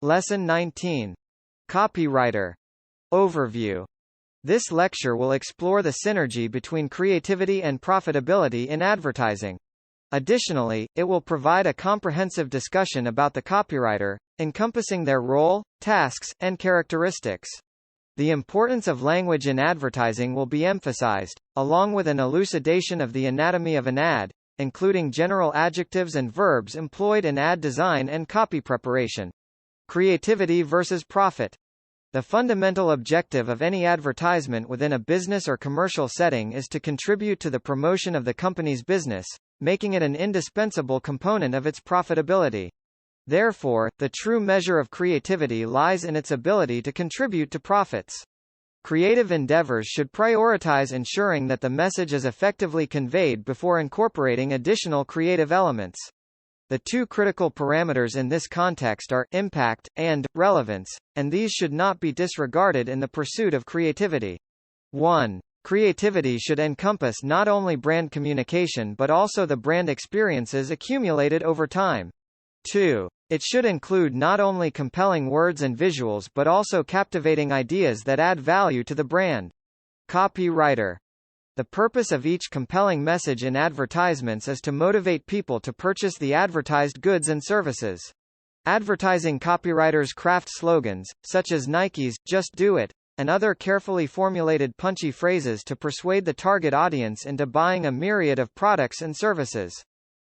Lesson 19. Copywriter. Overview. This lecture will explore the synergy between creativity and profitability in advertising. Additionally, it will provide a comprehensive discussion about the copywriter, encompassing their role, tasks, and characteristics. The importance of language in advertising will be emphasized, along with an elucidation of the anatomy of an ad, including general adjectives and verbs employed in ad design and copy preparation. Creativity versus profit. The fundamental objective of any advertisement within a business or commercial setting is to contribute to the promotion of the company's business, making it an indispensable component of its profitability. Therefore, the true measure of creativity lies in its ability to contribute to profits. Creative endeavors should prioritize ensuring that the message is effectively conveyed before incorporating additional creative elements. The two critical parameters in this context are impact and relevance, and these should not be disregarded in the pursuit of creativity. 1. Creativity should encompass not only brand communication but also the brand experiences accumulated over time. 2. It should include not only compelling words and visuals but also captivating ideas that add value to the brand. Copywriter. The purpose of each compelling message in advertisements is to motivate people to purchase the advertised goods and services. Advertising copywriters craft slogans, such as Nike's "Just Do It," and other carefully formulated punchy phrases to persuade the target audience into buying a myriad of products and services.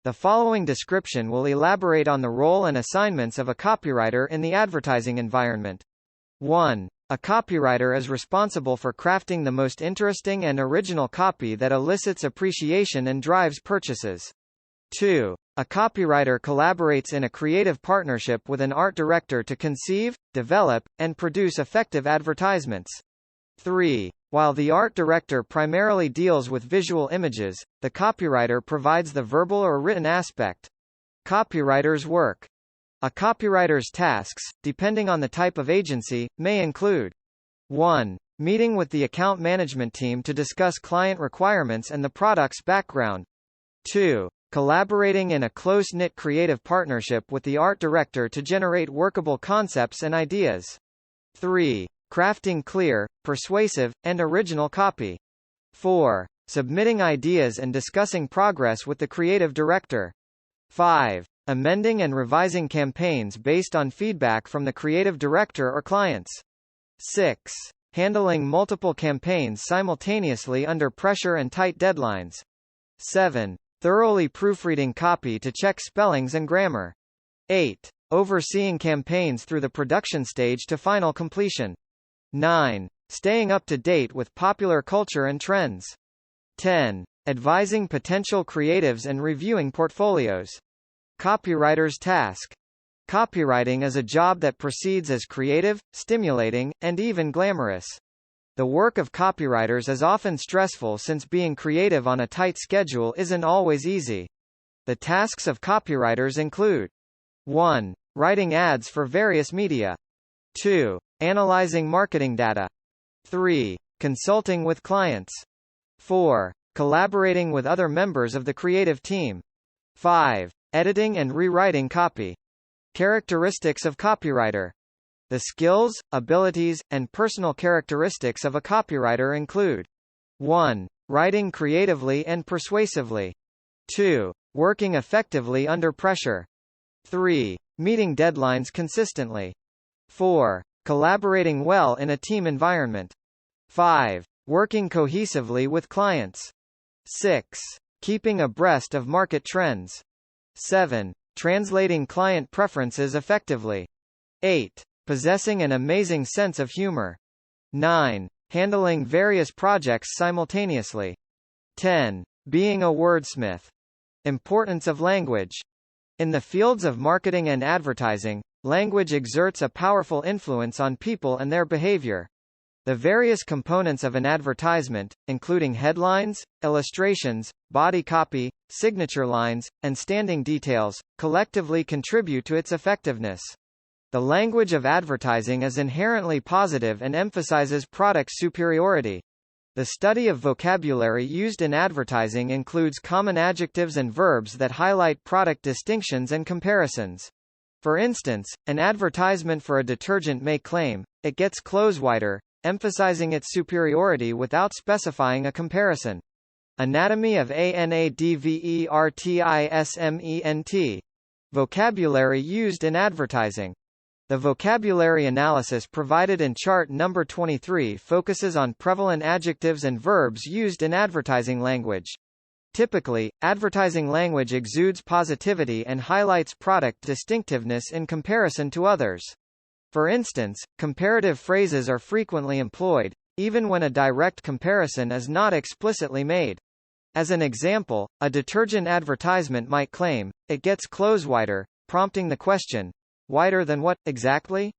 The following description will elaborate on the role and assignments of a copywriter in the advertising environment. 1. A copywriter is responsible for crafting the most interesting and original copy that elicits appreciation and drives purchases. 2. A copywriter collaborates in a creative partnership with an art director to conceive, develop, and produce effective advertisements. 3. While the art director primarily deals with visual images, the copywriter provides the verbal or written aspect. Copywriter's work. A copywriter's tasks, depending on the type of agency, may include 1. Meeting with the account management team to discuss client requirements and the product's background. 2. Collaborating in a close-knit creative partnership with the art director to generate workable concepts and ideas. 3. Crafting clear, persuasive, and original copy. 4. Submitting ideas and discussing progress with the creative director. 5. Amending and revising campaigns based on feedback from the creative director or clients. 6. Handling multiple campaigns simultaneously under pressure and tight deadlines. 7. Thoroughly proofreading copy to check spellings and grammar. 8. Overseeing campaigns through the production stage to final completion. 9. Staying up to date with popular culture and trends. 10. Advising potential creatives and reviewing portfolios. Copywriter's task. Copywriting is a job that proceeds as creative, stimulating, and even glamorous. The work of copywriters is often stressful since being creative on a tight schedule isn't always easy. The tasks of copywriters include 1. Writing ads for various media. 2. Analyzing marketing data. 3. Consulting with clients. 4. Collaborating with other members of the creative team. 5. Editing and rewriting copy. Characteristics of copywriter. The skills, abilities, and personal characteristics of a copywriter include 1. Writing creatively and persuasively. 2. Working effectively under pressure. 3. Meeting deadlines consistently. 4. Collaborating well in a team environment. 5. Working cohesively with clients. 6. Keeping abreast of market trends. 7. Translating client preferences effectively. 8. Possessing an amazing sense of humor. 9. Handling various projects simultaneously. 10. Being a wordsmith. Importance of language. In the fields of marketing and advertising, language exerts a powerful influence on people and their behavior. The various components of an advertisement, including headlines, illustrations, body copy, signature lines, and standing details, collectively contribute to its effectiveness. The language of advertising is inherently positive and emphasizes product superiority. The study of vocabulary used in advertising includes common adjectives and verbs that highlight product distinctions and comparisons. For instance, an advertisement for a detergent may claim, "It gets clothes whiter," emphasizing its superiority without specifying a comparison. Anatomy of advertisement. Vocabulary used in advertising. The vocabulary analysis provided in chart number 23 focuses on prevalent adjectives and verbs used in advertising language. Typically, advertising language exudes positivity and highlights product distinctiveness in comparison to others. For instance, comparative phrases are frequently employed, even when a direct comparison is not explicitly made. As an example, a detergent advertisement might claim, "It gets clothes whiter," prompting the question, "Whiter than what, exactly?"